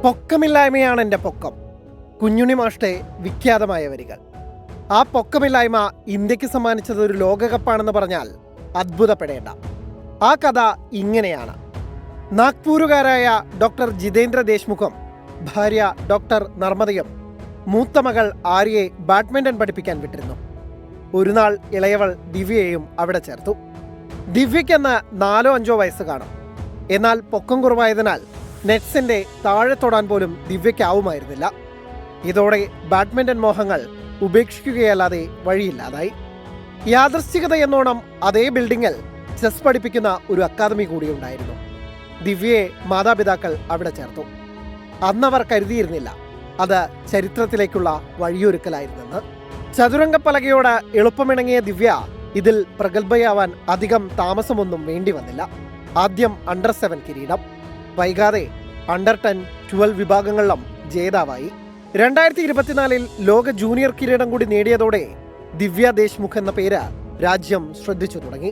പൊക്കമില്ലായ്മയാണ് എൻ്റെ പൊക്കം. കുഞ്ഞുണ്ണി മാഷ്ടെ വിഖ്യാതമായ വരികൾ. ആ പൊക്കമില്ലായ്മ ഇന്ത്യക്ക് സമ്മാനിച്ചത് ഒരു ലോകകപ്പാണെന്ന് പറഞ്ഞാൽ അത്ഭുതപ്പെടേണ്ട. ആ കഥ ഇങ്ങനെയാണ്. നാഗ്പൂരുകാരായ ഡോക്ടർ ജിതേന്ദ്ര ദേശ്മുഖും ഭാര്യ ഡോക്ടർ നർമ്മദയും മൂത്ത മകൾ ആര്യയെ ബാഡ്മിൻ്റൺ പഠിപ്പിക്കാൻ വിട്ടിരുന്നു. ഒരു നാൾ ഇളയവൾ ദിവ്യയെയും അവിടെ ചേർത്തു. ദിവ്യയ്ക്കെന്ന് 4-5 വയസ്സ് കാണും. എന്നാൽ പൊക്കം കുറവായതിനാൽ നെറ്റ്സിന്റെ താഴെ തൊടാൻ പോലും ദിവ്യയ്ക്കാവുമായിരുന്നില്ല. ഇതോടെ ബാഡ്മിൻ്റൺ മോഹങ്ങൾ ഉപേക്ഷിക്കുകയല്ലാതെ വഴിയില്ലാതായി. യാദൃശ്ചികത എന്നോണം അതേ ബിൽഡിങ്ങിൽ ചെസ് പഠിപ്പിക്കുന്ന ഒരു അക്കാദമി കൂടിയുണ്ടായിരുന്നു. ദിവ്യയെ മാതാപിതാക്കൾ അവിടെ ചേർത്തു. അന്നവർ കരുതിയിരുന്നില്ല അത് ചരിത്രത്തിലേക്കുള്ള വഴിയൊരുക്കലായിരുന്നെന്ന്. ചതുരംഗപ്പലകയോട് എളുപ്പമിണങ്ങിയ ദിവ്യ ഇതിൽ പ്രഗത്ഭയാവാൻ അധികം താമസമൊന്നും വേണ്ടി വന്നില്ല. ആദ്യം അണ്ടർ 7 കിരീടം, വൈകാതെ അണ്ടർ 10, 12 വിഭാഗങ്ങളിലും ജേതാവായി. 2024 ലോക ജൂനിയർ കിരീടം കൂടി നേടിയതോടെ ദിവ്യ ദേശ്മുഖ് എന്ന പേര് രാജ്യം ശ്രദ്ധിച്ചു തുടങ്ങി.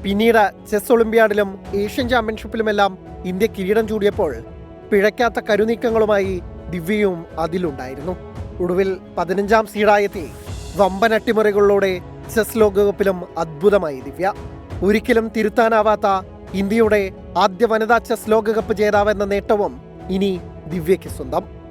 പിന്നീട് ചെസ് ഒളിമ്പ്യാഡിലും ഏഷ്യൻ ചാമ്പ്യൻഷിപ്പിലുമെല്ലാം ഇന്ത്യ കിരീടം ചൂടിയപ്പോൾ പിഴയ്ക്കാത്ത കരുനീക്കങ്ങളുമായി ദിവ്യയും അതിലുണ്ടായിരുന്നു. ഒടുവിൽ 15ാം സീഡായെത്തി വമ്പൻ അട്ടിമറികളിലൂടെ ചെസ് ലോകകപ്പിലും അദ്ഭുതമായി ദിവ്യ. ഒരിക്കലും തിരുത്താനാവാത്ത ഇന്ത്യയുടെ ആദ്യ വനിതാ ചെസ് ലോകകപ്പ് ജേതാവെന്ന നേട്ടവും ഇനി ദിവ്യയ്ക്ക് സ്വന്തം.